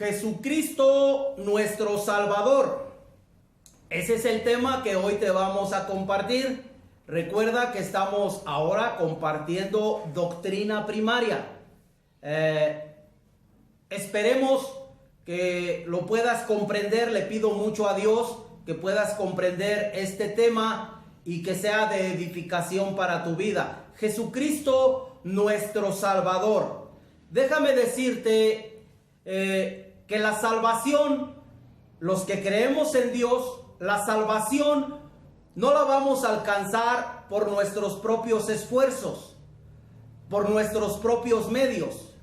Jesucristo nuestro Salvador. Ese es el tema que hoy te vamos a compartir. Recuerda que estamos ahora compartiendo doctrina primaria. Esperemos que lo puedas comprender. Le pido mucho a Dios que puedas comprender este tema y que sea de edificación para tu vida. Jesucristo nuestro Salvador. Déjame decirte que la salvación, los que creemos en Dios, la salvación no la vamos a alcanzar por nuestros propios esfuerzos, por nuestros propios medios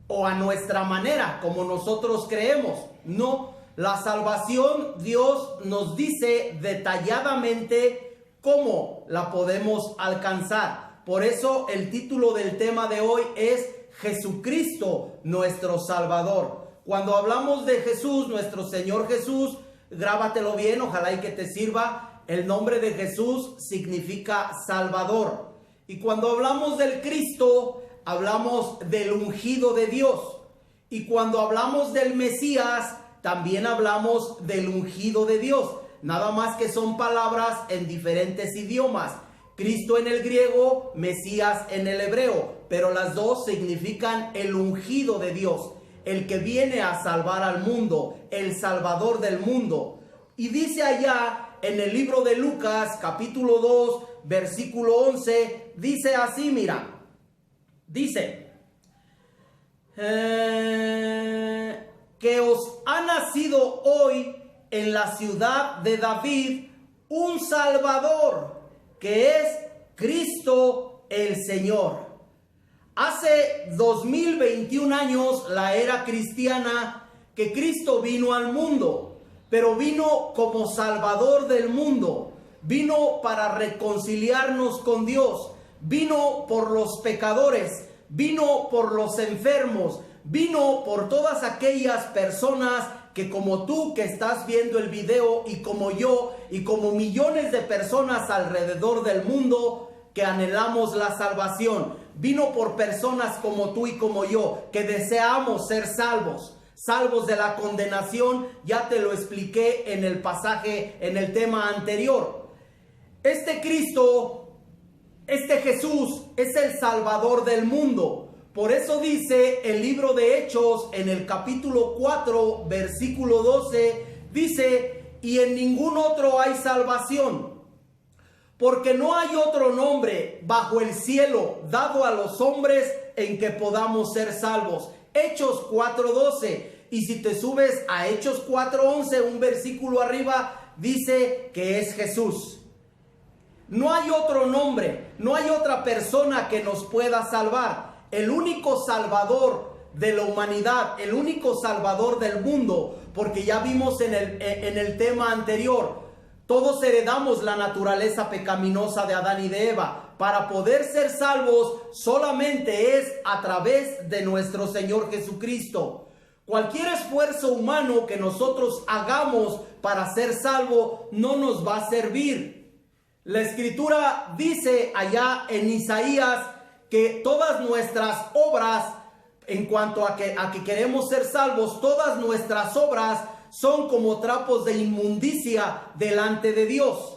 o a nuestra manera, como nosotros creemos. No, la salvación Dios nos dice detalladamente cómo la podemos alcanzar. Por eso el título del tema de hoy es Jesucristo nuestro Salvador. Cuando hablamos de Jesús, nuestro Señor Jesús, grábatelo bien, ojalá y que te sirva. El nombre de Jesús significa Salvador. Y cuando hablamos del Cristo, hablamos del ungido de Dios. Y cuando hablamos del Mesías, también hablamos del ungido de Dios. Nada más que son palabras en diferentes idiomas. Cristo en el griego, Mesías en el hebreo. Pero las dos significan el ungido de Dios. El que viene a salvar al mundo, el Salvador del mundo. Y dice allá en el libro de Lucas, capítulo 2, versículo 11, dice así, mira, dice, que os ha nacido hoy en la ciudad de David un Salvador, que es Cristo el Señor. Hace 2021 años, la era cristiana, que Cristo vino al mundo, pero vino como Salvador del mundo, vino para reconciliarnos con Dios, vino por los pecadores, vino por los enfermos, vino por todas aquellas personas que como tú que estás viendo el video y como yo y como millones de personas alrededor del mundo que anhelamos la salvación. Vino por personas como tú y como yo, que deseamos ser salvos, salvos de la condenación. Ya te lo expliqué en el pasaje, en el tema anterior. Este Cristo, este Jesús, es el Salvador del mundo. Por eso dice el libro de Hechos, en el capítulo 4, versículo 12, dice, y en ningún otro hay salvación, porque no hay otro nombre bajo el cielo dado a los hombres en que podamos ser salvos. Hechos 4:12. Y si te subes a Hechos 4:11, un versículo arriba, dice que es Jesús. No hay otro nombre, no hay otra persona que nos pueda salvar. El único Salvador de la humanidad, el único Salvador del mundo, porque ya vimos en el tema anterior, todos heredamos la naturaleza pecaminosa de Adán y de Eva. Para poder ser salvos solamente es a través de nuestro Señor Jesucristo. Cualquier esfuerzo humano que nosotros hagamos para ser salvo no nos va a servir. La Escritura dice allá en Isaías que todas nuestras obras, en cuanto a que queremos ser salvos, todas nuestras obras son como trapos de inmundicia delante de Dios.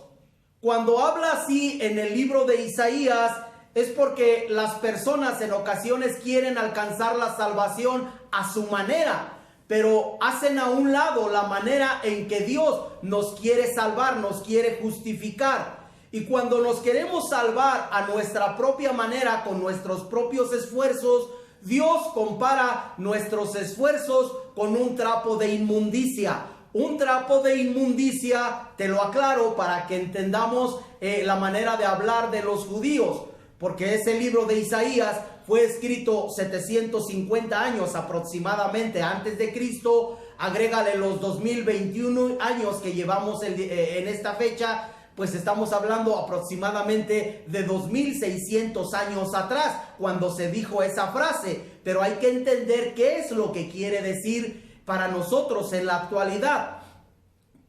Cuando habla así en el libro de Isaías, es porque las personas en ocasiones quieren alcanzar la salvación a su manera, pero hacen a un lado la manera en que Dios nos quiere salvar, nos quiere justificar. Y cuando nos queremos salvar a nuestra propia manera, con nuestros propios esfuerzos, Dios compara nuestros esfuerzos con un trapo de inmundicia. Un trapo de inmundicia, te lo aclaro para que entendamos la manera de hablar de los judíos, porque ese libro de Isaías fue escrito 750 años aproximadamente antes de Cristo. Agrégale los 2021 años que llevamos en esta fecha, pues estamos hablando aproximadamente de 2600 años atrás, cuando se dijo esa frase. Pero hay que entender qué es lo que quiere decir para nosotros en la actualidad.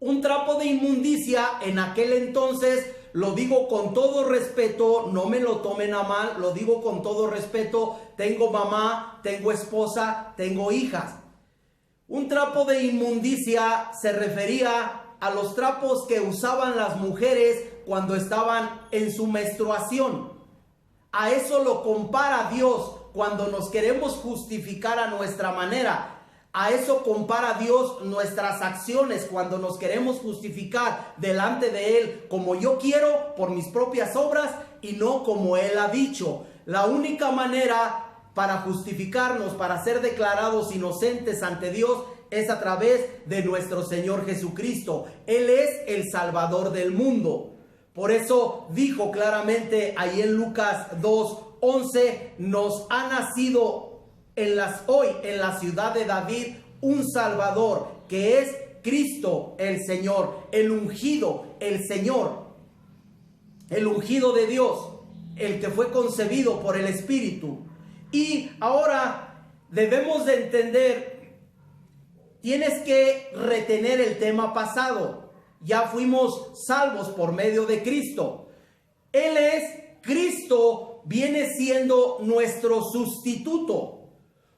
Un trapo de inmundicia en aquel entonces, lo digo con todo respeto, no me lo tomen a mal, lo digo con todo respeto, tengo mamá, tengo esposa, tengo hijas. Un trapo de inmundicia se refería a los trapos que usaban las mujeres cuando estaban en su menstruación. A eso lo compara Dios cuando nos queremos justificar a nuestra manera. A eso compara Dios nuestras acciones cuando nos queremos justificar delante de Él como yo quiero por mis propias obras y no como Él ha dicho. La única manera para justificarnos, para ser declarados inocentes ante Dios, es a través de nuestro Señor Jesucristo. Él es el Salvador del mundo. Por eso dijo claramente ahí en Lucas 2:11, nos ha nacido hoy en la ciudad de David un Salvador, que es Cristo el Señor, el ungido, el Señor, el ungido de Dios, el que fue concebido por el Espíritu. Y ahora debemos de entender, tienes que retener el tema pasado. Ya fuimos salvos por medio de Cristo. Él es Cristo, viene siendo nuestro sustituto.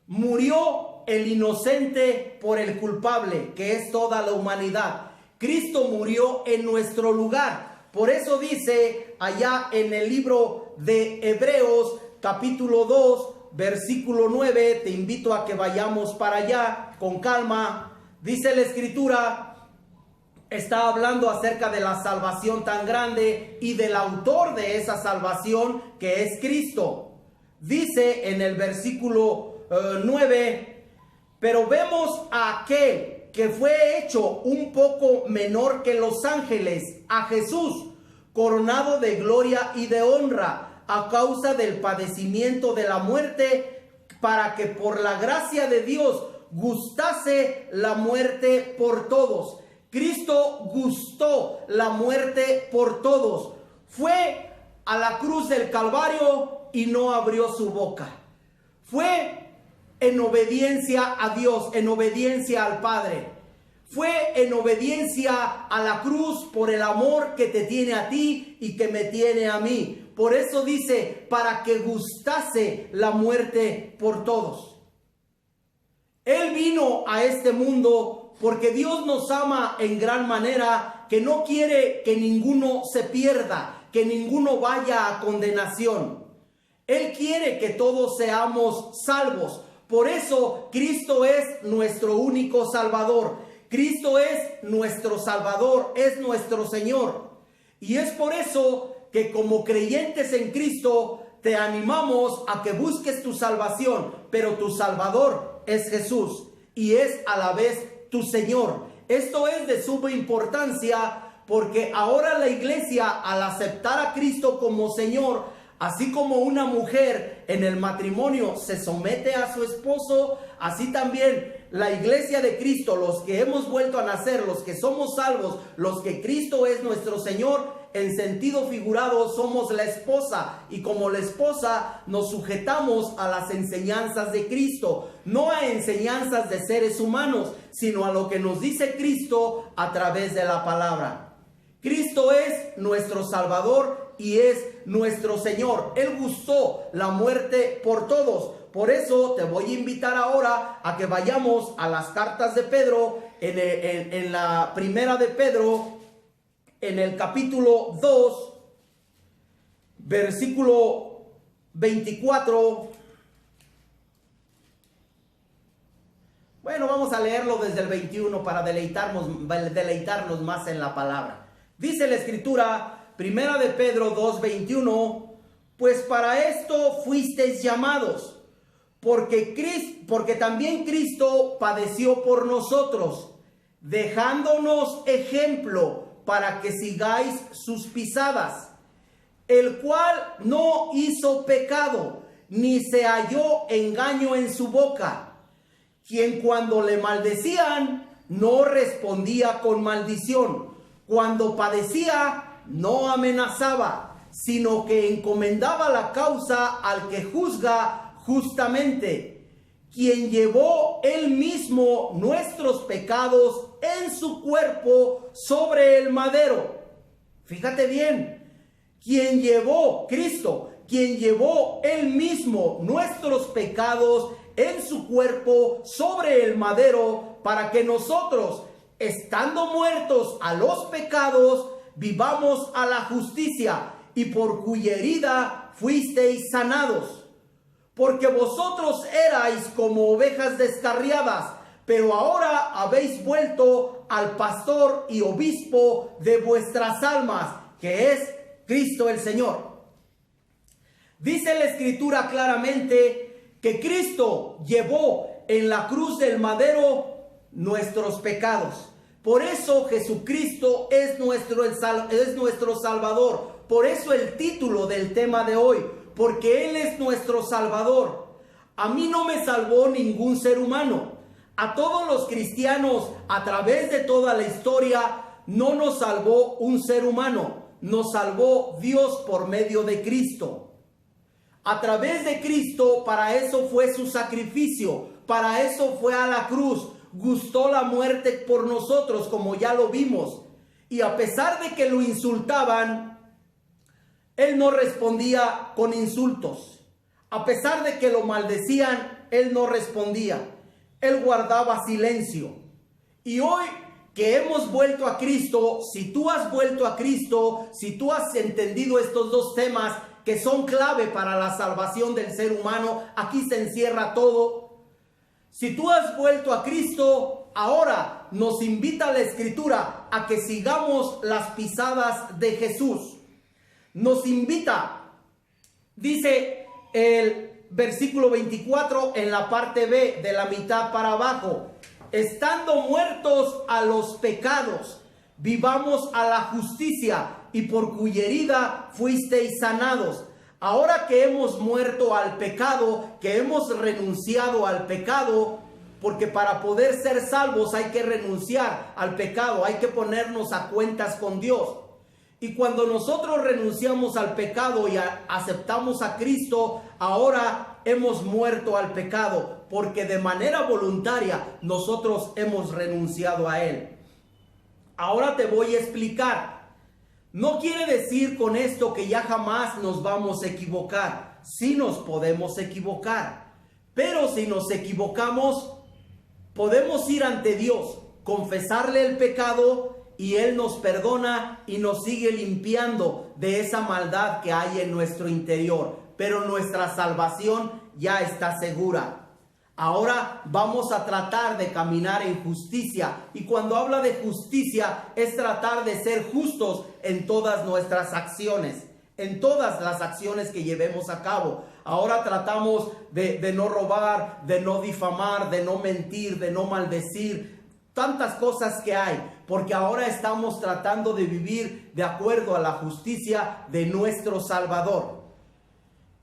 Murió el inocente por el culpable, que es toda la humanidad. Cristo murió en nuestro lugar. Por eso dice allá en el libro de Hebreos, capítulo 2, versículo 9, te invito a que vayamos para allá con calma. Dice la Escritura, está hablando acerca de la salvación tan grande y del autor de esa salvación, que es Cristo. Dice en el versículo 9, pero vemos a aquel que fue hecho un poco menor que los ángeles, a Jesús, coronado de gloria y de honra, a causa del padecimiento de la muerte, para que por la gracia de Dios gustase la muerte por todos. Cristo gustó la muerte por todos. Fue a la cruz del Calvario y no abrió su boca. Fue en obediencia a Dios, en obediencia al Padre. Fue en obediencia a la cruz por el amor que te tiene a ti y que me tiene a mí. Por eso dice, para que gustase la muerte por todos. Él vino a este mundo porque Dios nos ama en gran manera, que no quiere que ninguno se pierda, que ninguno vaya a condenación. Él quiere que todos seamos salvos. Por eso Cristo es nuestro único Salvador. Cristo es nuestro Salvador, es nuestro Señor. Y es por eso que como creyentes en Cristo te animamos a que busques tu salvación. Pero tu Salvador es Jesús y es a la vez tu Señor. Esto es de suma importancia porque ahora la iglesia, al aceptar a Cristo como Señor, así como una mujer en el matrimonio se somete a su esposo, así también la iglesia de Cristo, los que hemos vuelto a nacer, los que somos salvos, los que Cristo es nuestro Señor, en sentido figurado somos la esposa, y como la esposa nos sujetamos a las enseñanzas de Cristo, no a enseñanzas de seres humanos, sino a lo que nos dice Cristo a través de la palabra. Cristo es nuestro Salvador y es nuestro Señor. Él gustó la muerte por todos. Por eso te voy a invitar ahora a que vayamos a las cartas de Pedro, en la primera de Pedro, en el capítulo 2, versículo 24. Bueno, vamos a leerlo desde el 21 para deleitarnos más en la palabra. Dice la Escritura, primera de Pedro 2:21, pues para esto fuisteis llamados, porque también Cristo padeció por nosotros, dejándonos ejemplo para que sigáis sus pisadas, el cual no hizo pecado, ni se halló engaño en su boca, quien cuando le maldecían no respondía con maldición, cuando padecía no amenazaba, sino que encomendaba la causa al que juzga justamente, quien llevó él mismo nuestros pecados en su cuerpo sobre el madero. Fíjate bien, Cristo, quien llevó él mismo nuestros pecados en su cuerpo sobre el madero, para que nosotros, estando muertos a los pecados, vivamos a la justicia, y por cuya herida fuisteis sanados. Porque vosotros erais como ovejas descarriadas, pero ahora habéis vuelto al pastor y obispo de vuestras almas, que es Cristo el Señor. Dice la Escritura claramente que Cristo llevó en la cruz del madero nuestros pecados. Por eso Jesucristo es nuestro Salvador. Por eso el título del tema de hoy, porque Él es nuestro Salvador. A mí no me salvó ningún ser humano. A todos los cristianos, a través de toda la historia, no nos salvó un ser humano. Nos salvó Dios por medio de Cristo. A través de Cristo, para eso fue su sacrificio. Para eso fue a la cruz. Gustó la muerte por nosotros, como ya lo vimos. Y a pesar de que lo insultaban, Él no respondía con insultos. A pesar de que lo maldecían, Él no respondía. Él guardaba silencio. Y hoy que hemos vuelto a Cristo, si tú has vuelto a Cristo, si tú has entendido estos dos temas que son clave para la salvación del ser humano, aquí se encierra todo. Si tú has vuelto a Cristo, ahora nos invita la Escritura a que sigamos las pisadas de Jesús. Nos invita, dice el versículo 24 en la parte B, de la mitad para abajo: estando muertos a los pecados, vivamos a la justicia, y por cuya herida fuisteis sanados. Ahora que hemos muerto al pecado, que hemos renunciado al pecado, porque para poder ser salvos hay que renunciar al pecado, hay que ponernos a cuentas con Dios. Y cuando nosotros renunciamos al pecado y aceptamos a Cristo, ahora hemos muerto al pecado, porque de manera voluntaria nosotros hemos renunciado a Él. Ahora te voy a explicar. No quiere decir con esto que ya jamás nos vamos a equivocar. Sí nos podemos equivocar, pero si nos equivocamos, podemos ir ante Dios, confesarle el pecado, y Él nos perdona y nos sigue limpiando de esa maldad que hay en nuestro interior. Pero nuestra salvación ya está segura. Ahora vamos a tratar de caminar en justicia. Y cuando habla de justicia, es tratar de ser justos en todas nuestras acciones, en todas las acciones que llevemos a cabo. Ahora tratamos de no robar, de no difamar, de no mentir, de no maldecir. Tantas cosas que hay, porque ahora estamos tratando de vivir de acuerdo a la justicia de nuestro Salvador.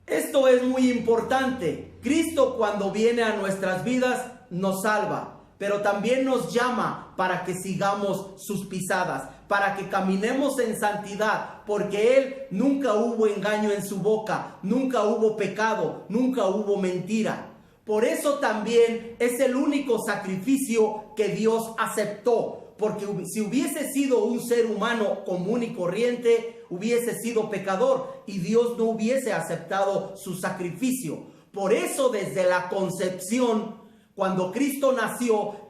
Esto es muy importante. Cristo, cuando viene a nuestras vidas, nos salva, pero también nos llama para que sigamos sus pisadas, para que caminemos en santidad, porque Él nunca hubo engaño en su boca, nunca hubo pecado, nunca hubo mentira. Por eso también es el único sacrificio que Dios aceptó, porque si hubiese sido un ser humano común y corriente, hubiese sido pecador y Dios no hubiese aceptado su sacrificio. Por eso desde la concepción, cuando Cristo nació,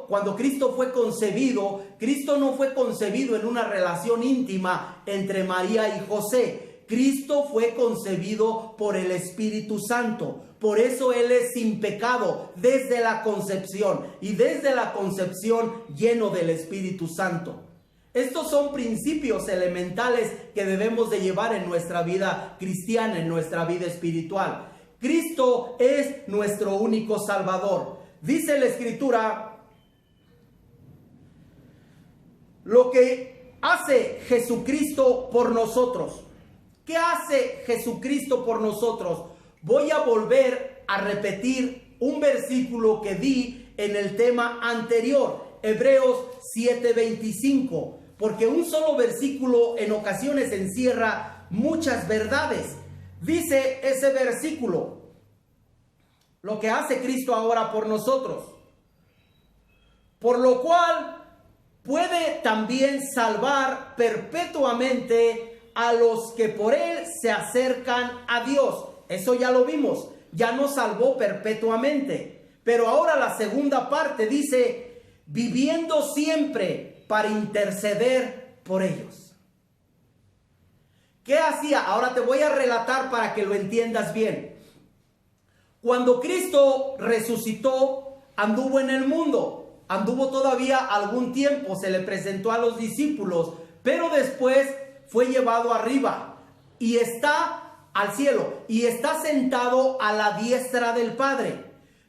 cuando Cristo fue concebido, Cristo no fue concebido en una relación íntima entre María y José. Cristo fue concebido por el Espíritu Santo. Por eso Él es sin pecado desde la concepción, y desde la concepción lleno del Espíritu Santo. Estos son principios elementales que debemos de llevar en nuestra vida cristiana, en nuestra vida espiritual. Cristo es nuestro único Salvador. Dice la Escritura, lo que hace Jesucristo por nosotros. ¿Qué hace Jesucristo por nosotros? Voy a volver a repetir un versículo que di en el tema anterior, Hebreos 7:25, porque un solo versículo en ocasiones encierra muchas verdades. Dice ese versículo, lo que hace Cristo ahora por nosotros, por lo cual puede también salvar perpetuamente a los que por Él se acercan a Dios. Eso ya lo vimos, ya nos salvó perpetuamente. Pero ahora la segunda parte dice, viviendo siempre para interceder por ellos. ¿Qué hacía? Ahora te voy a relatar para que lo entiendas bien. Cuando Cristo resucitó, anduvo en el mundo, anduvo todavía algún tiempo, se le presentó a los discípulos, pero después fue llevado arriba y está al cielo y está sentado a la diestra del Padre.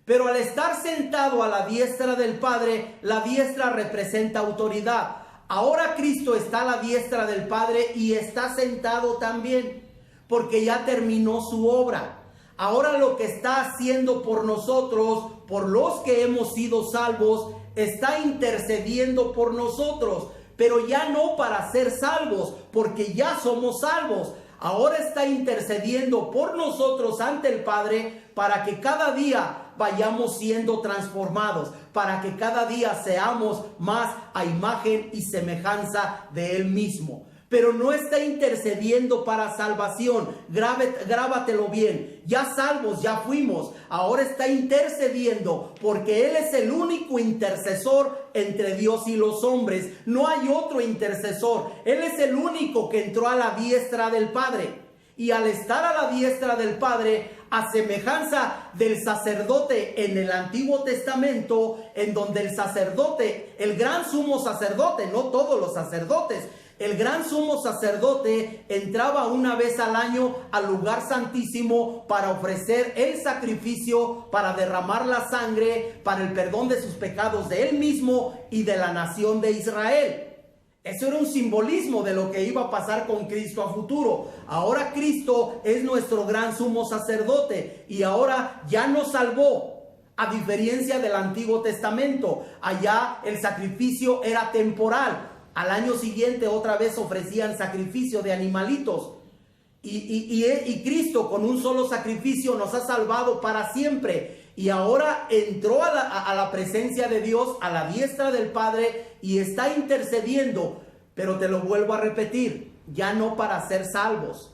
Pero al estar sentado a la diestra del Padre, la diestra representa autoridad. Ahora Cristo está a la diestra del Padre y está sentado también, porque ya terminó su obra. Ahora lo que está haciendo por nosotros, por los que hemos sido salvos, está intercediendo por nosotros, pero ya no para ser salvos, porque ya somos salvos. Ahora está intercediendo por nosotros ante el Padre para que cada día vayamos siendo transformados, para que cada día seamos más a imagen y semejanza de Él mismo. Pero no está intercediendo para salvación. Grábatelo bien. Ya salvos, ya fuimos. Ahora está intercediendo porque Él es el único intercesor entre Dios y los hombres. No hay otro intercesor. Él es el único que entró a la diestra del Padre. Y al estar a la diestra del Padre, a semejanza del sacerdote en el Antiguo Testamento, en donde el sacerdote, el gran sumo sacerdote, no todos los sacerdotes, el gran sumo sacerdote entraba una vez al año al lugar santísimo para ofrecer el sacrificio, para derramar la sangre, para el perdón de sus pecados de él mismo y de la nación de Israel. Eso era un simbolismo de lo que iba a pasar con Cristo a futuro. Ahora Cristo es nuestro gran sumo sacerdote y ahora ya nos salvó. A diferencia del Antiguo Testamento, allá el sacrificio era temporal. Al año siguiente otra vez ofrecían sacrificio de animalitos. Y Cristo con un solo sacrificio nos ha salvado para siempre. Y ahora entró a la presencia de Dios, a la diestra del Padre, y está intercediendo. Pero te lo vuelvo a repetir, ya no para ser salvos.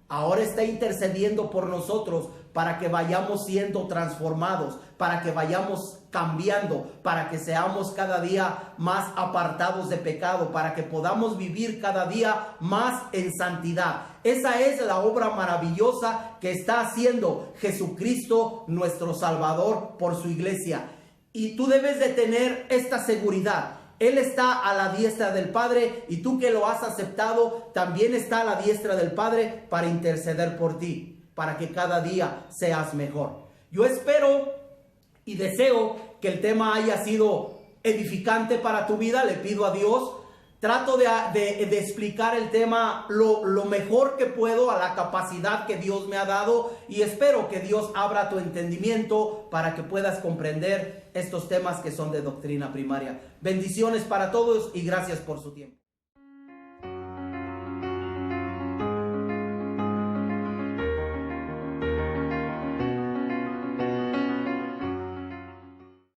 Ahora está intercediendo por nosotros para que vayamos siendo transformados, para que vayamos cambiando, para que seamos cada día más apartados de pecado, para que podamos vivir cada día más en santidad. Esa es la obra maravillosa que está haciendo Jesucristo, nuestro Salvador, por su iglesia. Y tú debes de tener esta seguridad. Él está a la diestra del Padre y tú que lo has aceptado también está a la diestra del Padre para interceder por ti, para que cada día seas mejor. Yo espero y deseo que el tema haya sido edificante para tu vida. Le pido a Dios, trato de explicar el tema lo mejor que puedo a la capacidad que Dios me ha dado y espero que Dios abra tu entendimiento para que puedas comprender estos temas que son de doctrina primaria. Bendiciones para todos y gracias por su tiempo.